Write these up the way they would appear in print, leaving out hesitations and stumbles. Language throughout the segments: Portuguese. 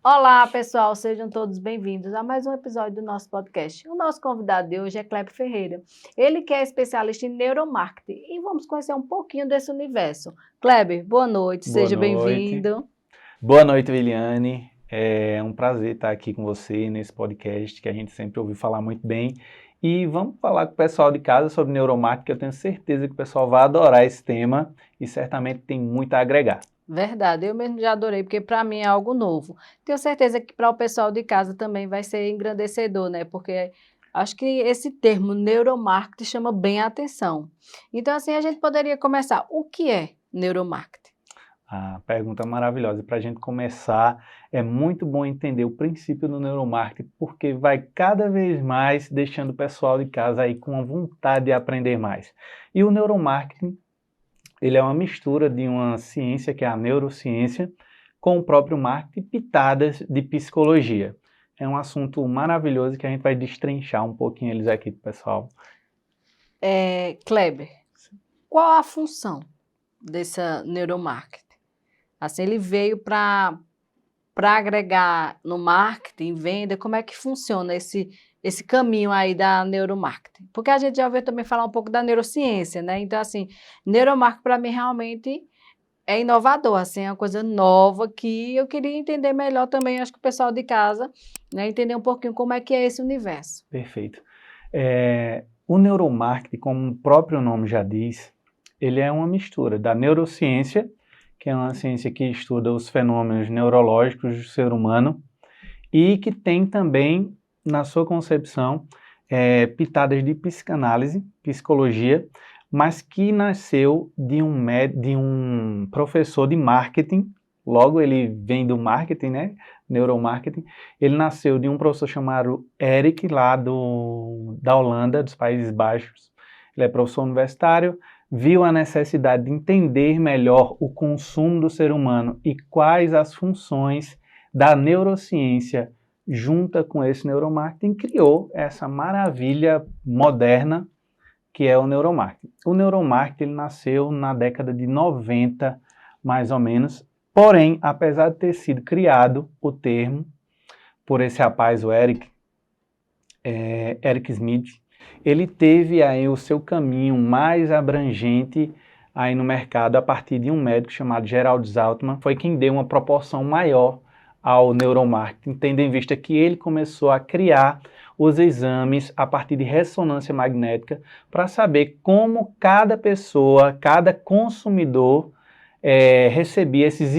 Olá, pessoal, sejam todos bem-vindos a mais um episódio do nosso podcast. O nosso convidado de hoje é Kleber Ferreira. Ele que é especialista em neuromarketing e vamos conhecer um pouquinho desse universo. Kleber, boa noite, Boa seja noite. bem-vindo. Boa noite, Liliane. É um prazer estar aqui com você nesse podcast que a gente sempre ouviu falar muito bem. E vamos falar com o pessoal de casa sobre neuromarketing, que eu tenho certeza que o pessoal vai adorar esse tema e certamente tem muito a agregar. Verdade, eu mesmo já adorei, porque para mim é algo novo. Tenho certeza que para o pessoal de casa também vai ser engrandecedor, né? Porque acho que esse termo neuromarketing chama bem a atenção. Então, assim, a gente poderia começar. O que é neuromarketing? A pergunta maravilhosa. Para a gente começar, é muito bom entender o princípio do neuromarketing, porque vai cada vez mais deixando o pessoal de casa aí com a vontade de aprender mais. E o neuromarketing, ele é uma mistura de uma ciência, que é a neurociência, com o próprio marketing, pitadas de psicologia. É um assunto maravilhoso que a gente vai destrinchar um pouquinho eles aqui, pessoal. Kleber, qual a função dessa neuromarketing? Assim, ele veio para agregar no marketing, venda, como é que funciona esse caminho aí da neuromarketing? Porque a gente já ouviu também falar um pouco da neurociência, né? Então, assim, neuromarketing para mim realmente é inovador, assim, é uma coisa nova que eu queria entender melhor também, acho que o pessoal de casa, né, entender um pouquinho como é que é esse universo. Perfeito. O neuromarketing, como o próprio nome já diz, ele é uma mistura da neurociência, que é uma ciência que estuda os fenômenos neurológicos do ser humano, e que tem também, na sua concepção, pitadas de psicanálise, psicologia, mas que nasceu de um professor de marketing. Logo ele vem do marketing, né? Neuromarketing. Ele nasceu de um professor chamado Eric, lá da Holanda, dos Países Baixos. Ele é professor universitário, viu a necessidade de entender melhor o consumo do ser humano e quais as funções da neurociência junta com esse neuromarketing, criou essa maravilha moderna que é o neuromarketing. O neuromarketing ele nasceu na década de 90, mais ou menos, porém, apesar de ter sido criado o termo por esse rapaz, o Eric Smith, ele teve aí o seu caminho mais abrangente aí no mercado a partir de um médico chamado Gerald Zaltman, foi quem deu uma proporção maior ao neuromarketing, tendo em vista que ele começou a criar os exames a partir de ressonância magnética para saber como cada pessoa, cada consumidor recebia esses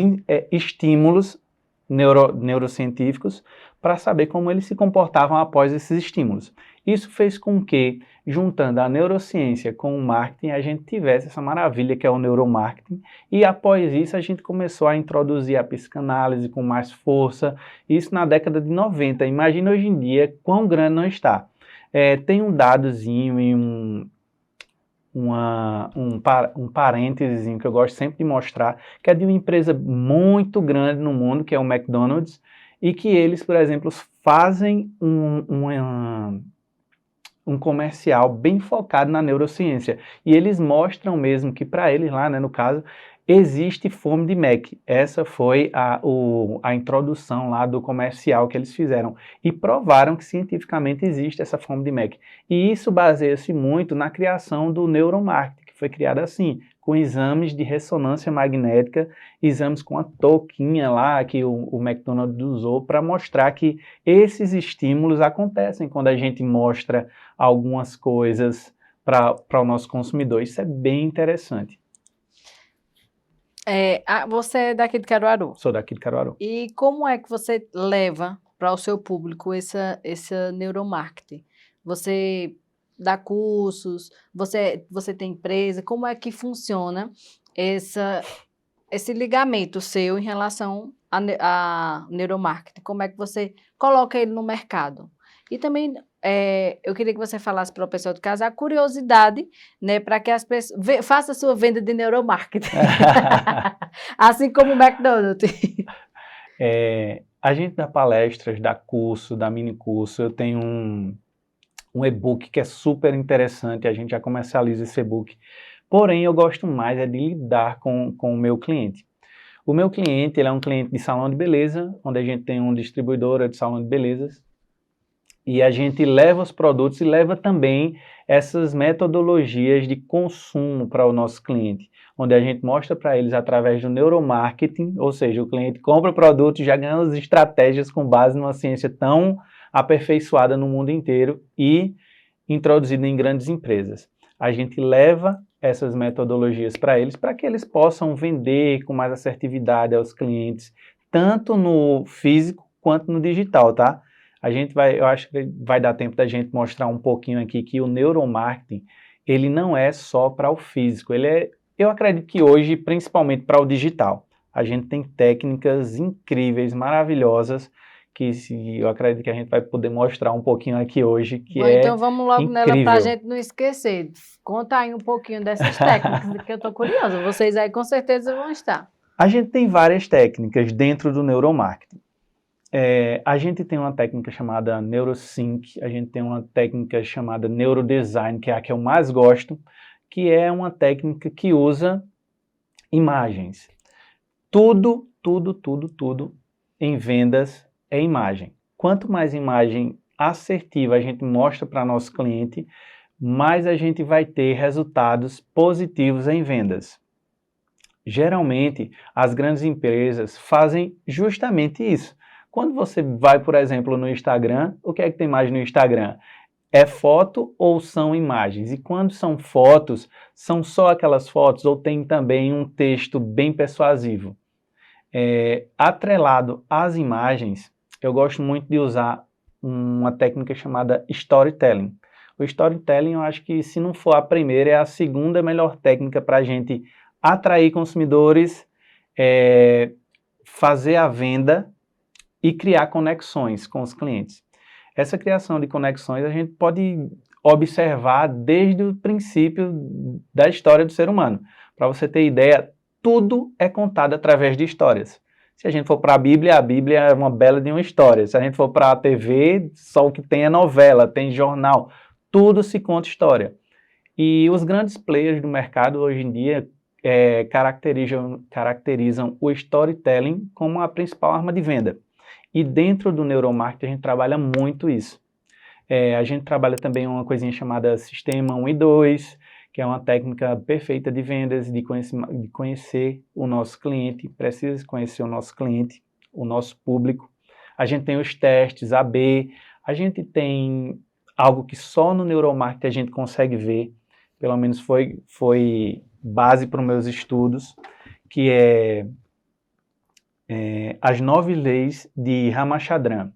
estímulos neurocientíficos para saber como eles se comportavam após esses estímulos. Isso fez com que, juntando a neurociência com o marketing, a gente tivesse essa maravilha que é o neuromarketing, e após isso a gente começou a introduzir a psicanálise com mais força, isso na década de 90. Imagina hoje em dia quão grande não está. Tem um dadozinho e um parênteses que eu gosto sempre de mostrar, que é de uma empresa muito grande no mundo, que é o McDonald's, e que eles, por exemplo, fazem um comercial bem focado na neurociência. E eles mostram mesmo que para eles lá, né, no caso, existe fome de Mac. Essa foi a introdução lá do comercial que eles fizeram. E provaram que cientificamente existe essa fome de Mac. E isso baseia-se muito na criação do neuromarketing, que foi criado assim, com exames de ressonância magnética, exames com a touquinha lá que o McDonald's usou para mostrar que esses estímulos acontecem quando a gente mostra algumas coisas para o nosso consumidor. Isso é bem interessante. Você é daqui de Caruaru. Sou daqui de Caruaru. E como é que você leva para o seu público esse neuromarketing? Você dá cursos, você tem empresa, como é que funciona esse ligamento seu em relação a neuromarketing? Como é que você coloca ele no mercado? E também eu queria que você falasse para o pessoal de casa a curiosidade, né, para que as pessoas façam a sua venda de neuromarketing, assim como o McDonald's. A gente dá palestras, dá curso, dá mini curso. Eu tenho um e-book que é super interessante, a gente já comercializa esse e-book. Porém, eu gosto mais de lidar com o meu cliente. O meu cliente, ele é um cliente de salão de beleza, onde a gente tem uma distribuidora de salão de belezas, e a gente leva os produtos e leva também essas metodologias de consumo para o nosso cliente, onde a gente mostra para eles através do neuromarketing, ou seja, o cliente compra o produto e já ganha as estratégias com base numa ciência tão aperfeiçoada no mundo inteiro e introduzida em grandes empresas. A gente leva essas metodologias para eles, para que eles possam vender com mais assertividade aos clientes, tanto no físico quanto no digital, tá? Eu acho que vai dar tempo da gente mostrar um pouquinho aqui que o neuromarketing, ele não é só para o físico, eu acredito que hoje, principalmente para o digital, a gente tem técnicas incríveis, maravilhosas, eu acredito que a gente vai poder mostrar um pouquinho aqui hoje, que Bom, é então vamos logo nela para a incrível. gente não esquecer. Conta aí um pouquinho dessas técnicas, que eu estou curiosa. Vocês aí com certeza vão estar. A gente tem várias técnicas dentro do neuromarketing. A gente tem uma técnica chamada NeuroSync, a gente tem uma técnica chamada Neurodesign, que é a que eu mais gosto, que é uma técnica que usa imagens. Tudo em vendas é imagem. Quanto mais imagem assertiva a gente mostra para nosso cliente, mais a gente vai ter resultados positivos em vendas. Geralmente, as grandes empresas fazem justamente isso. Quando você vai, por exemplo, no Instagram, o que é que tem mais no Instagram? É foto ou são imagens? E quando são fotos, são só aquelas fotos ou tem também um texto bem persuasivo? Atrelado às imagens, eu gosto muito de usar uma técnica chamada storytelling. O storytelling, eu acho que se não for a primeira, é a segunda melhor técnica para a gente atrair consumidores, fazer a venda e criar conexões com os clientes. Essa criação de conexões a gente pode observar desde o princípio da história do ser humano. Para você ter ideia, tudo é contado através de histórias. Se a gente for para a Bíblia é uma bela de uma história. Se a gente for para a TV, só o que tem é novela, tem jornal. Tudo se conta história. E os grandes players do mercado hoje em dia caracterizam o storytelling como a principal arma de venda. E dentro do neuromarketing a gente trabalha muito isso. A gente trabalha também uma coisinha chamada Sistema 1 e 2, que é uma técnica perfeita de vendas, de conhecer o nosso cliente, precisa conhecer o nosso cliente, o nosso público. A gente tem os testes AB, a gente tem algo que só no neuromarketing a gente consegue ver, pelo menos foi base para os meus estudos, que é as 9 leis de Ramachandran.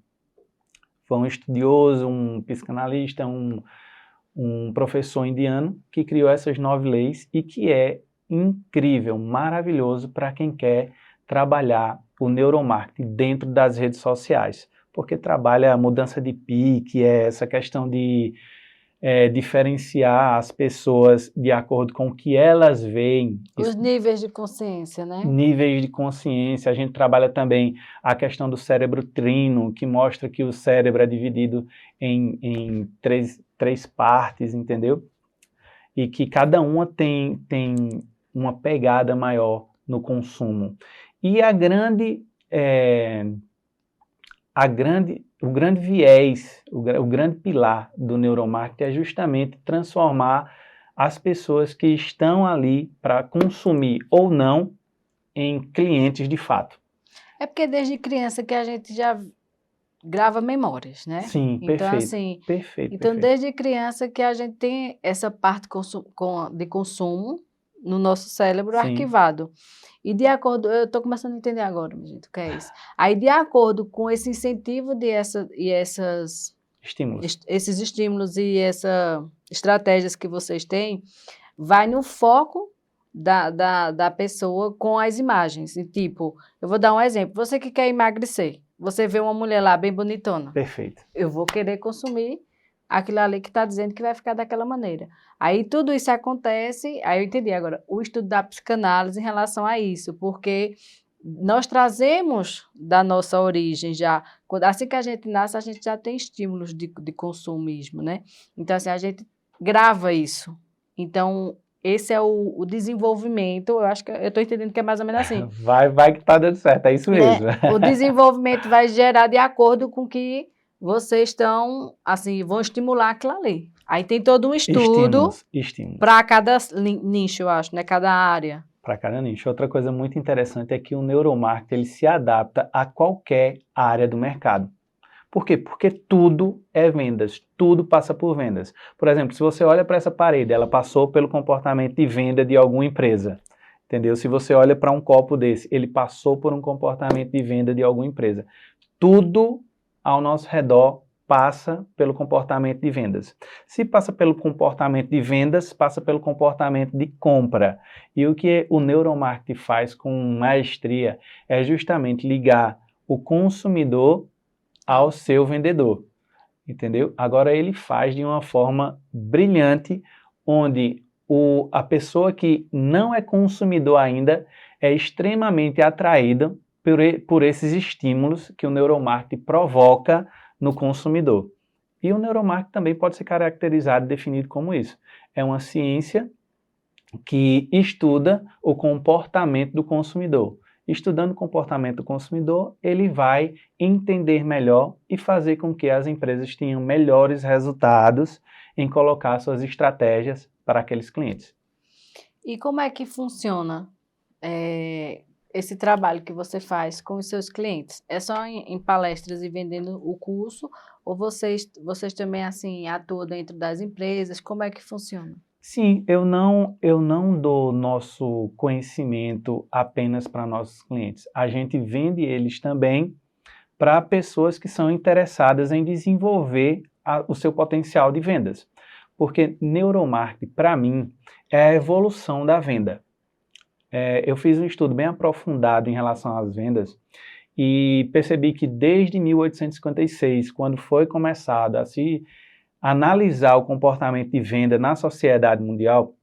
Foi um estudioso, um psicanalista, um professor indiano que criou essas 9 leis e que é incrível, maravilhoso para quem quer trabalhar o neuromarketing dentro das redes sociais, porque trabalha a mudança de pique, essa questão de diferenciar as pessoas de acordo com o que elas veem. Os níveis de consciência, né? Níveis de consciência. A gente trabalha também a questão do cérebro trino, que mostra que o cérebro é dividido em três partes, entendeu? E que cada uma tem uma pegada maior no consumo. E o grande viés, o grande pilar do neuromarketing é justamente transformar as pessoas que estão ali para consumir ou não em clientes de fato. É porque desde criança que a gente já grava memórias, né? Sim, então, perfeito. Assim, perfeito. Então, desde criança que a gente tem essa parte de consumo no nosso cérebro Sim. arquivado. E de acordo, eu estou começando a entender agora, minha gente, o que é isso. Aí, de acordo com esse incentivo esses estímulos e essas estratégias que vocês têm, vai no foco da pessoa com as imagens. E, tipo, eu vou dar um exemplo. Você que quer emagrecer, você vê uma mulher lá bem bonitona. Perfeito. Eu vou querer consumir aquilo ali que está dizendo que vai ficar daquela maneira. Aí tudo isso acontece, aí eu entendi agora, o estudo da psicanálise em relação a isso, porque nós trazemos da nossa origem já, assim que a gente nasce, a gente já tem estímulos de consumismo, né? Então, assim, a gente grava isso. Então, esse é o desenvolvimento, eu acho que eu estou entendendo que é mais ou menos assim, Vai que tá dando certo, é isso né? mesmo. O desenvolvimento vai gerar de acordo com que vocês estão, assim, vão estimular aquilo ali. Aí tem todo um estudo Estímulos. para cada nicho, eu acho, né? Cada área. Para cada nicho. Outra coisa muito interessante é que o neuromarketing ele se adapta a qualquer área do mercado. Por quê? Porque tudo é vendas, tudo passa por vendas. Por exemplo, se você olha para essa parede, ela passou pelo comportamento de venda de alguma empresa. Entendeu? Se você olha para um copo desse, ele passou por um comportamento de venda de alguma empresa. Tudo ao nosso redor passa pelo comportamento de vendas. Se passa pelo comportamento de vendas, passa pelo comportamento de compra. E o que o neuromarketing faz com maestria é justamente ligar o consumidor ao seu vendedor, entendeu? Agora ele faz de uma forma brilhante, onde a pessoa que não é consumidor ainda é extremamente atraída por esses estímulos que o neuromarketing provoca no consumidor. E o neuromarketing também pode ser caracterizado e definido como isso. É uma ciência que estuda o comportamento do consumidor. Estudando o comportamento do consumidor, ele vai entender melhor e fazer com que as empresas tenham melhores resultados em colocar suas estratégias para aqueles clientes. E como é que funciona esse trabalho que você faz com os seus clientes? É só em palestras e vendendo o curso? Ou vocês também assim atuam dentro das empresas? Como é que funciona? Sim, eu não dou nosso conhecimento apenas para nossos clientes. A gente vende eles também para pessoas que são interessadas em desenvolver o seu potencial de vendas. Porque neuromarketing, para mim, é a evolução da venda. Eu fiz um estudo bem aprofundado em relação às vendas e percebi que desde 1856, quando foi começado a se analisar o comportamento de venda na sociedade mundial,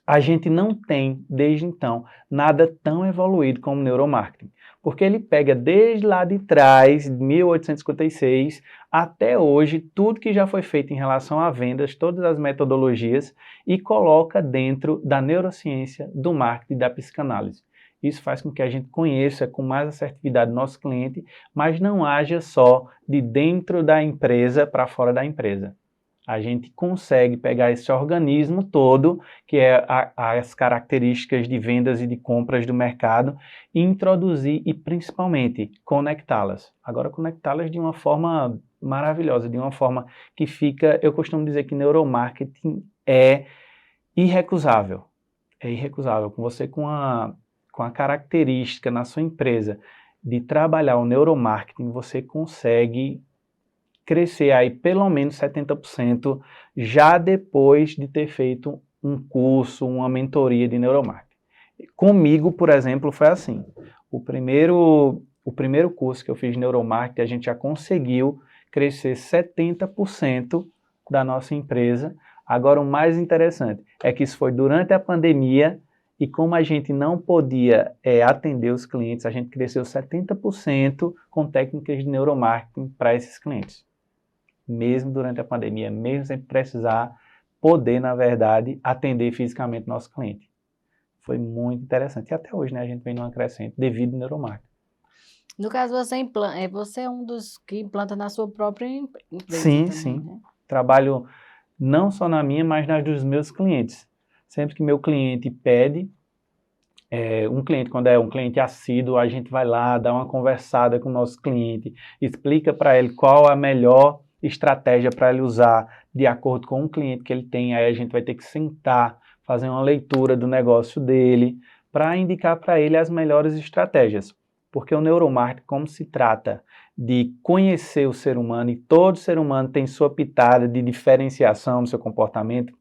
a gente não tem, desde então, nada tão evoluído como o neuromarketing. Porque ele pega desde lá de trás, 1856, até hoje, tudo que já foi feito em relação a vendas, todas as metodologias, e coloca dentro da neurociência, do marketing e da psicanálise. Isso faz com que a gente conheça com mais assertividade o nosso cliente, mas não haja só de dentro da empresa para fora da empresa. A gente consegue pegar esse organismo todo, que é as características de vendas e de compras do mercado, e introduzir e principalmente conectá-las. Agora, conectá-las de uma forma maravilhosa, de uma forma que fica, eu costumo dizer que neuromarketing é irrecusável. É irrecusável. Com você com a característica na sua empresa de trabalhar o neuromarketing, você consegue crescer aí pelo menos 70% já depois de ter feito um curso, uma mentoria de neuromarketing. Comigo, por exemplo, foi assim. O primeiro curso que eu fiz de neuromarketing, a gente já conseguiu crescer 70% da nossa empresa. Agora, o mais interessante é que isso foi durante a pandemia e como a gente não podia atender os clientes, a gente cresceu 70% com técnicas de neuromarketing para esses clientes. Mesmo durante a pandemia, mesmo sem precisar poder, na verdade, atender fisicamente o nosso cliente. Foi muito interessante. E até hoje, né, a gente vem numa crescente devido ao neuromarketing. No caso, você é um dos que implanta na sua própria empresa Sim, também, sim. né? Trabalho não só na minha, mas nas dos meus clientes. Sempre que meu cliente pede, um cliente, quando é um cliente assíduo, a gente vai lá, dá uma conversada com o nosso cliente, explica para ele qual a melhor estratégia para ele usar de acordo com o cliente que ele tem. Aí a gente vai ter que sentar, fazer uma leitura do negócio dele, para indicar para ele as melhores estratégias. Porque o neuromarketing, como se trata de conhecer o ser humano, e todo ser humano tem sua pitada de diferenciação no seu comportamento,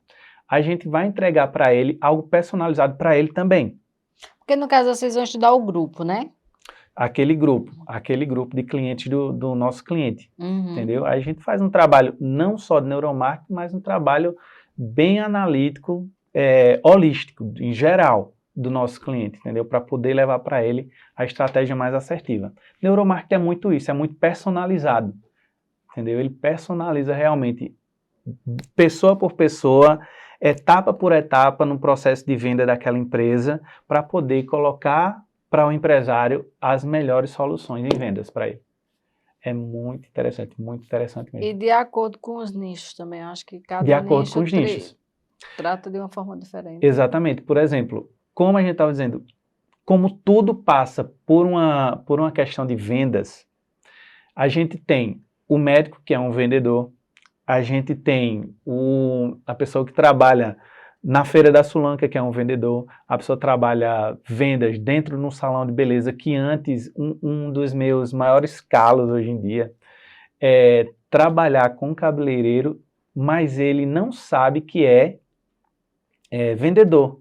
a gente vai entregar para ele algo personalizado para ele também. Porque no caso vocês vão estudar o grupo, né? Aquele grupo de clientes do nosso cliente, Uhum. entendeu? Aí a gente faz um trabalho não só de neuromarketing, mas um trabalho bem analítico, holístico, em geral, do nosso cliente, entendeu? Para poder levar para ele a estratégia mais assertiva. Neuromarketing é muito isso, é muito personalizado, entendeu? Ele personaliza realmente, pessoa por pessoa, etapa por etapa no processo de venda daquela empresa para poder colocar para o empresário as melhores soluções em vendas para ele. É muito interessante E mesmo. de acordo com os nichos também, eu acho que De cada acordo com nicho os nichos. trata de uma forma diferente. Exatamente. Por exemplo, como a gente estava dizendo, como tudo passa por uma questão de vendas, a gente tem o médico, que é um vendedor, a gente tem a pessoa que trabalha na Feira da Sulanca, que é um vendedor, a pessoa trabalha vendas dentro de um salão de beleza, que antes, um dos meus maiores calos hoje em dia, é trabalhar com cabeleireiro, mas ele não sabe que é vendedor.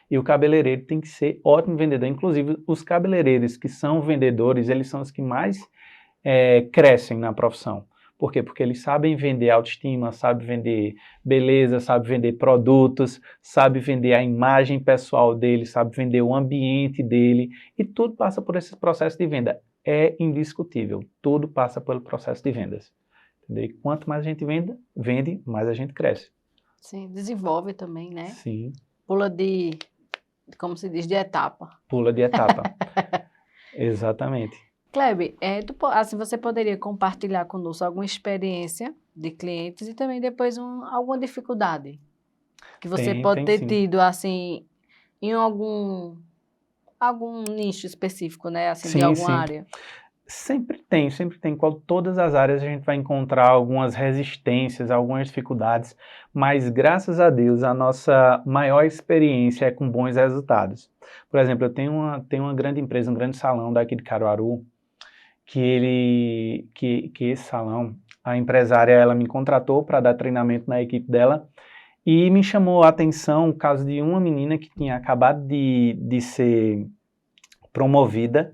E o cabeleireiro tem que ser ótimo vendedor. Inclusive, os cabeleireiros que são vendedores, eles são os que mais crescem na profissão. Por quê? Porque eles sabem vender autoestima, sabem vender beleza, sabem vender produtos, sabem vender a imagem pessoal dele, sabem vender o ambiente dele, e tudo passa por esse processo de venda. É indiscutível, tudo passa pelo processo de vendas. Entendeu? E quanto mais a gente vende, mais a gente cresce. Sim, desenvolve também, né? Sim. Pula como se diz, de etapa. Pula de etapa. Exatamente. Kleber, assim, você poderia compartilhar conosco alguma experiência de clientes e também depois alguma dificuldade que você pode Tem ter sim. tido, assim, em algum nicho específico, né? Assim, de Sim, alguma sim. área. Sempre tem. Todas as áreas a gente vai encontrar algumas resistências, algumas dificuldades, mas graças a Deus a nossa maior experiência é com bons resultados. Por exemplo, eu tenho uma grande empresa, um grande salão daqui de Caruaru, que esse salão, a empresária, ela me contratou para dar treinamento na equipe dela e me chamou a atenção o caso de uma menina que tinha acabado de ser promovida.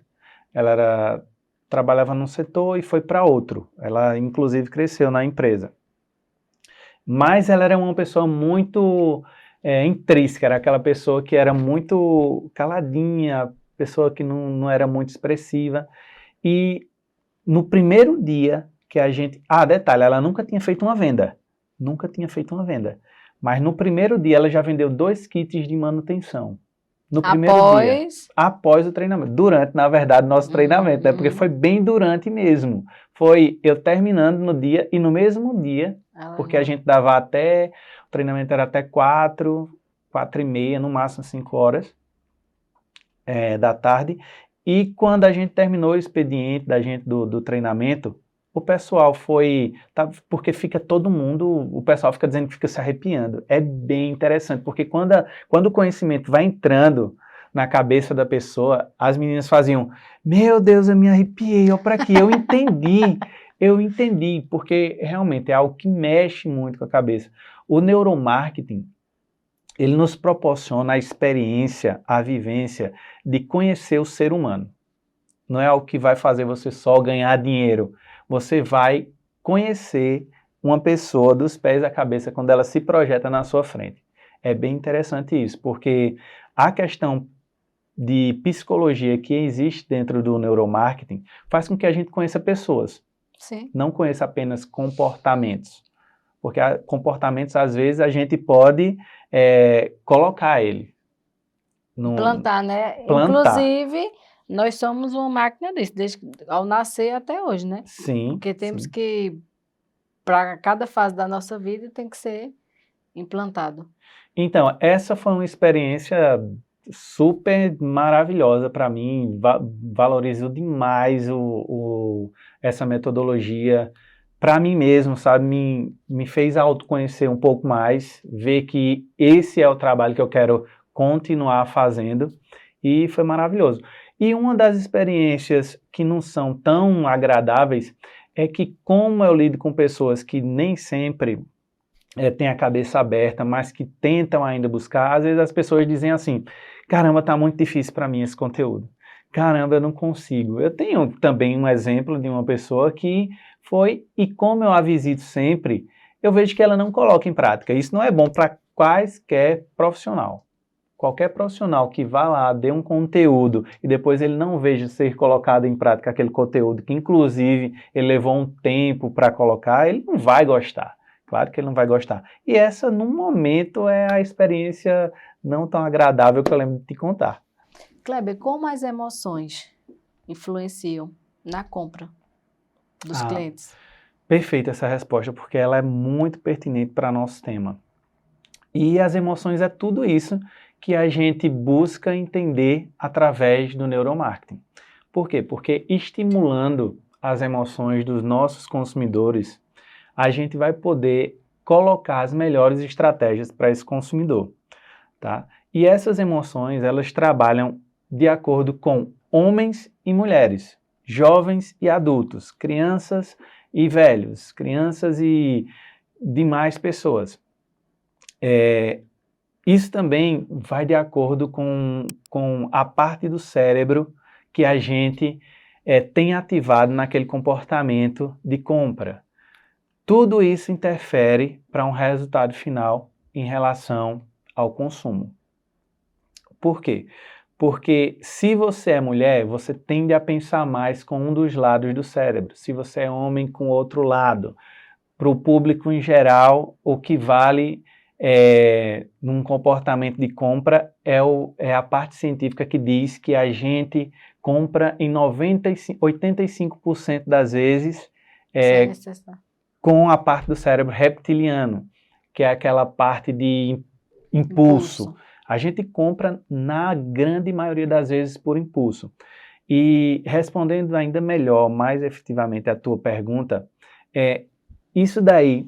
Ela trabalhava num setor e foi para outro. Ela, inclusive, cresceu na empresa. Mas ela era uma pessoa muito intrínseca, era aquela pessoa que era muito caladinha, pessoa que não era muito expressiva. E no primeiro dia que a gente... detalhe, ela nunca tinha feito uma venda. Nunca tinha feito uma venda. Mas no primeiro dia ela já vendeu 2 kits de manutenção. No primeiro dia, após o treinamento. Durante, na verdade, nosso treinamento, né? Porque foi bem durante mesmo. Foi eu terminando no dia e no mesmo dia, porque a gente dava o treinamento era até 4h30, no máximo 5 horas da tarde. E quando a gente terminou o expediente da gente do treinamento, o pessoal porque fica todo mundo, o pessoal fica dizendo que fica se arrepiando. É bem interessante, porque quando o conhecimento vai entrando na cabeça da pessoa, as meninas faziam, meu Deus, eu me arrepiei, olha para aqui, eu entendi, porque realmente é algo que mexe muito com a cabeça. O neuromarketing, ele nos proporciona a experiência, a vivência de conhecer o ser humano. Não é algo que vai fazer você só ganhar dinheiro. Você vai conhecer uma pessoa dos pés à cabeça quando ela se projeta na sua frente. É bem interessante isso, porque a questão de psicologia que existe dentro do neuromarketing faz com que a gente conheça pessoas. Sim. Não conheça apenas comportamentos. Porque comportamentos, às vezes, a gente pode colocar ele. Plantar, né? Plantar. Inclusive, nós somos uma máquina disso, desde ao nascer até hoje, né? Sim. Porque temos que, para cada fase da nossa vida, tem que ser implantado. Então, essa foi uma experiência super maravilhosa para mim, valorizou demais essa metodologia para mim mesmo, sabe, me fez autoconhecer um pouco mais, ver que esse é o trabalho que eu quero continuar fazendo, e foi maravilhoso. E uma das experiências que não são tão agradáveis é que, como eu lido com pessoas que nem sempre têm a cabeça aberta, mas que tentam ainda buscar, às vezes as pessoas dizem assim, caramba, tá muito difícil para mim esse conteúdo. Caramba, eu não consigo. Eu tenho também um exemplo de uma pessoa que foi, e como eu a visito sempre, eu vejo que ela não coloca em prática. Isso não é bom para quaisquer profissional. Qualquer profissional que vá lá, dê um conteúdo e depois ele não veja ser colocado em prática aquele conteúdo, que inclusive ele levou um tempo para colocar, ele não vai gostar. Claro que ele não vai gostar. E essa, no momento, é a experiência não tão agradável que eu lembro de te contar. Kleber, como as emoções influenciam na compra dos Ah, clientes? perfeita essa resposta, porque ela é muito pertinente para nosso tema. E as emoções é tudo isso que a gente busca entender através do neuromarketing. Por quê? Porque estimulando as emoções dos nossos consumidores, a gente vai poder colocar as melhores estratégias para esse consumidor, tá? E essas emoções, elas trabalham de acordo com homens e mulheres, jovens e adultos, crianças e velhos, crianças e demais pessoas. Isso também vai de acordo com a parte do cérebro que a gente tem ativado naquele comportamento de compra. Tudo isso interfere para um resultado final em relação ao consumo. Por quê? Porque se você é mulher, você tende a pensar mais com um dos lados do cérebro. Se você é homem, com o outro lado. Para o público em geral, o que vale num comportamento de compra é a parte científica que diz que a gente compra em 85% das vezes Sem necessidade. com a parte do cérebro reptiliano, que é aquela parte de impulso. A gente compra, na grande maioria das vezes, por impulso. E respondendo ainda melhor, mais efetivamente a tua pergunta, isso daí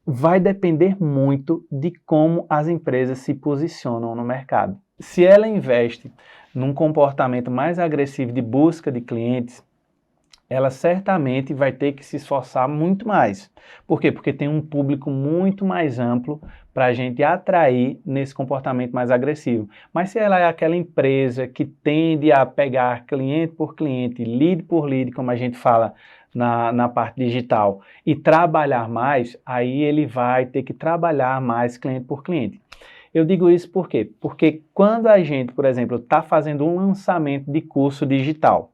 vai depender muito de como as empresas se posicionam no mercado. Se ela investe num comportamento mais agressivo de busca de clientes, ela certamente vai ter que se esforçar muito mais. Por quê? Porque tem um público muito mais amplo para a gente atrair nesse comportamento mais agressivo. Mas se ela é aquela empresa que tende a pegar cliente por cliente, lead por lead, como a gente fala na parte digital, e trabalhar mais, aí ele vai ter que trabalhar mais cliente por cliente. Eu digo isso por quê? Porque quando a gente, por exemplo, está fazendo um lançamento de curso digital,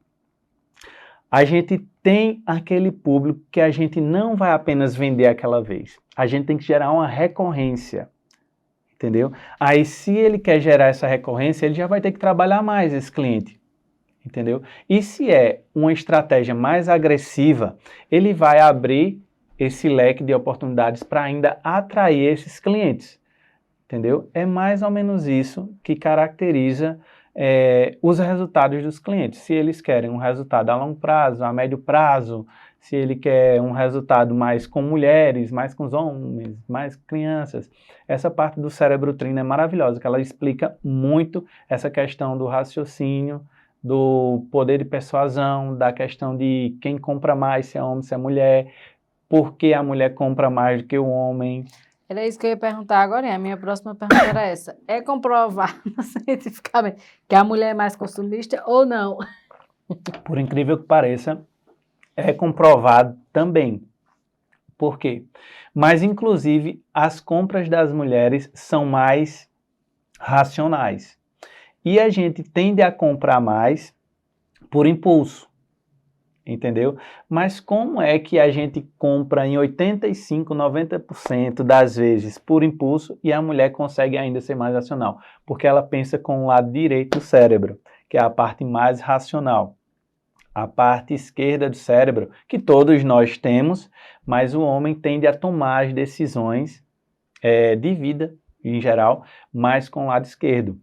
a gente tem aquele público que a gente não vai apenas vender aquela vez. A gente tem que gerar uma recorrência, entendeu? Aí, se ele quer gerar essa recorrência, ele já vai ter que trabalhar mais esse cliente, entendeu? E se é uma estratégia mais agressiva, ele vai abrir esse leque de oportunidades para ainda atrair esses clientes, entendeu? É mais ou menos isso que caracteriza os resultados dos clientes. Se eles querem um resultado a longo prazo, a médio prazo, se ele quer um resultado mais com mulheres, mais com os homens, mais crianças. Essa parte do cérebro trino é maravilhosa, que ela explica muito essa questão do raciocínio, do poder de persuasão, da questão de quem compra mais, se é homem, se é mulher, por que a mulher compra mais do que o homem. Era isso que eu ia perguntar agora, e a minha próxima pergunta era essa. É comprovado cientificamente que a mulher é mais consumista ou não? Por incrível que pareça, é comprovado também. Por quê? Mas, inclusive, as compras das mulheres são mais racionais. E a gente tende a comprar mais por impulso, entendeu? Mas como é que a gente compra em 85, 90% das vezes por impulso e a mulher consegue ainda ser mais racional? Porque ela pensa com o lado direito do cérebro, que é a parte mais racional. A parte esquerda do cérebro, que todos nós temos, mas o homem tende a tomar as decisões de vida, em geral, mais com o lado esquerdo.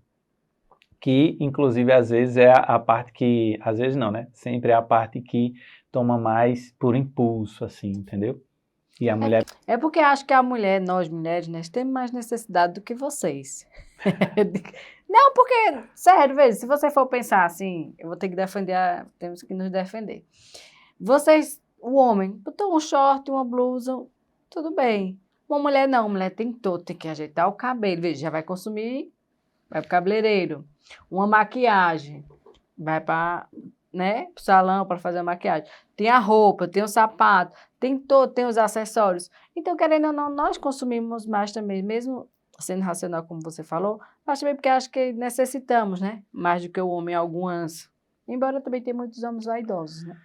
Que, inclusive, às vezes é a parte que... Às vezes não, né? Sempre é a parte que toma mais por impulso, assim, entendeu? E a mulher... É porque acho que a mulher, nós mulheres, nós temos mais necessidade do que vocês. Não, porque, sério, veja, se você for pensar assim, eu vou ter que defender, temos que nos defender. Vocês, o homem, botou um short, uma blusa, tudo bem. Uma mulher não, mulher tem que ajeitar o cabelo, veja, já vai consumir, vai pro cabeleireiro. Uma maquiagem, vai para, né, pro salão para fazer a maquiagem. Tem a roupa, tem o sapato, tem os acessórios. Então, querendo ou não, nós consumimos mais também, mesmo sendo racional, como você falou, mas também porque acho que necessitamos, né? Mais do que o homem, algumas. Embora também tenha muitos homens vaidosos, né?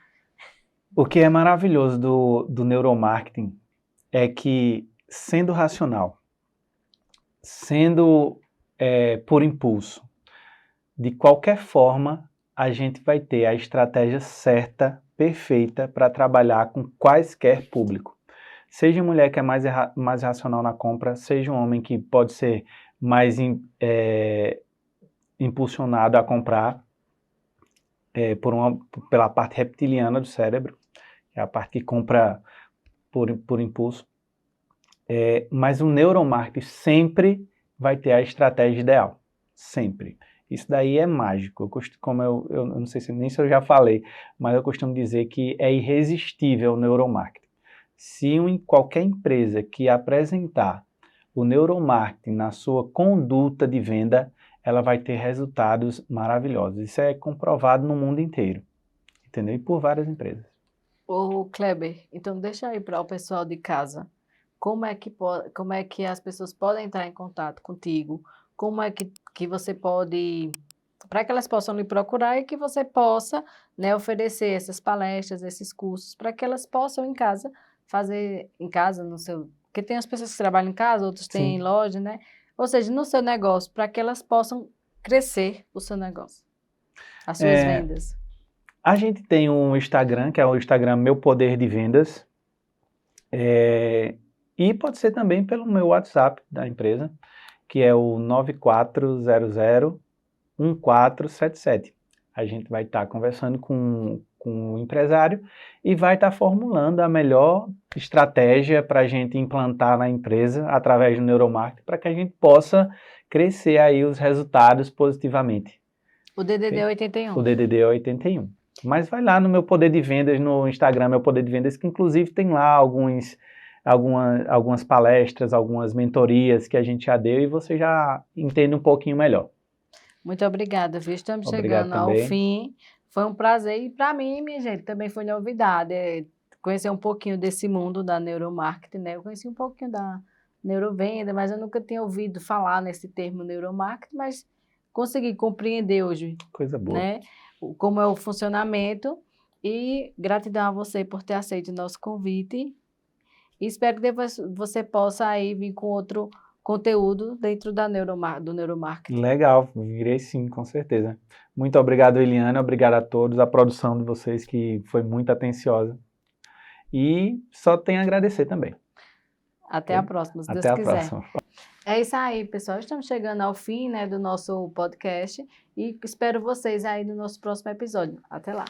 O que é maravilhoso do neuromarketing é que sendo racional, sendo por impulso, de qualquer forma, a gente vai ter a estratégia certa, perfeita, para trabalhar com quaisquer público. Seja mulher que é mais racional na compra, seja um homem que pode ser mais impulsionado a comprar pela parte reptiliana do cérebro, que é a parte que compra por impulso. Mas o neuromarketing sempre vai ter a estratégia ideal, sempre. Isso daí é mágico, como eu não sei nem se eu já falei, mas eu costumo dizer que é irresistível o neuromarketing. Se qualquer empresa que apresentar o neuromarketing na sua conduta de venda, ela vai ter resultados maravilhosos. Isso é comprovado no mundo inteiro, entendeu? E por várias empresas. Ô, Kleber, então deixa aí para o pessoal de casa. Como é que as pessoas podem entrar em contato contigo? Como é que você pode, para que elas possam lhe procurar e que você possa, né, oferecer essas palestras, esses cursos, para que elas possam em casa fazer em casa no seu, porque tem as pessoas que trabalham em casa, outros têm Sim. loja, né? Ou seja, no seu negócio, para que elas possam crescer o seu negócio, as suas vendas. A gente tem um Instagram, que é o Instagram Meu Poder de Vendas, e pode ser também pelo meu WhatsApp da empresa, que é o 94001477. A gente vai estar conversando com o empresário e vai estar formulando a melhor estratégia para a gente implantar na empresa através do neuromarketing, para que a gente possa crescer aí os resultados positivamente. O DDD Ok? 81. O DDD é 81. Mas vai lá no Meu Poder de Vendas, no Instagram Meu Poder de Vendas, que inclusive tem lá algumas palestras, algumas mentorias que a gente já deu e você já entende um pouquinho melhor. Muito obrigada, viu? Estamos Obrigado chegando ao também. fim. Foi um prazer e para mim, minha gente, também foi novidade. Conhecer um pouquinho desse mundo da neuromarketing, né? Eu conheci um pouquinho da neurovenda, mas eu nunca tinha ouvido falar nesse termo neuromarketing, mas consegui compreender hoje, Coisa boa. né? Como é o funcionamento e gratidão a você por ter aceito o nosso convite. E espero que depois você possa aí vir com outro conteúdo dentro do neuromarketing. Legal, virei sim, com certeza. Muito obrigado, Eliana, obrigado a todos, a produção de vocês que foi muito atenciosa. E só tenho a agradecer também. Até a próxima, se Deus Até a quiser. próxima. É isso aí, pessoal. Estamos chegando ao fim, né, do nosso podcast e espero vocês aí no nosso próximo episódio. Até lá.